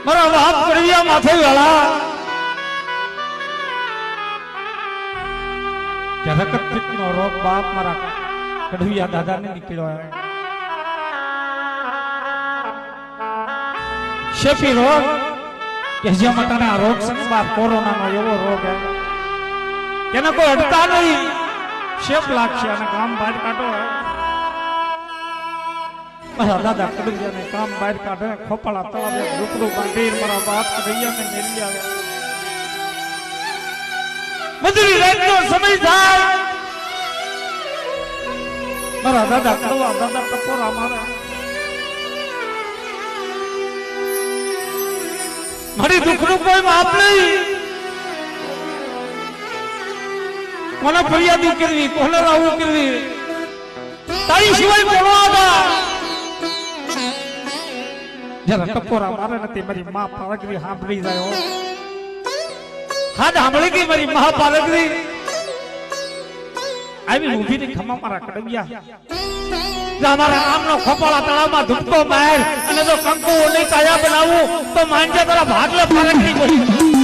મારા બાપ કડિયા માથે વેળા નો રોગ બાપ મારા કડિયા દાદા ને નીકળ્યો શેફી રોગ કે જે મટાના રોગ છે બાપ કોરોના નો એવો રોગ હે કેને કોઈ અડતા નહીં શેફ લાગશે અને કામ બહાર કાઢો મારા દાદા કડિયાને કામ બહાર કાઢે ખોપાળા તળાવે ઝૂપડું બાંધી મારા બાપ કડિયાને મેલી આવે મજૂરી રાતનો સમય થાય મારા દાદા કડવા દાદા ટપોરા મારે મારી દુઃખનું કોઈ માપ નહીં કોને ફરિયાદી કરવી કોને રાવું કરવી તારી સિવાય કોનો આધાર જરા ટપોરા મારે નથી મારી માં પારગરી સાંભળી જાય હા સાંભળી ગઈ મારી મહા પારગરી આવી ઊભી ની ખમા મારા કડિયા મારા આમનો ખોપાળા તળાવમાં ધૂપતો બહાર અને જો કંકુ નહીં કાયા બનાવું તો માંડ્યા તારા ભાગલે પારગરી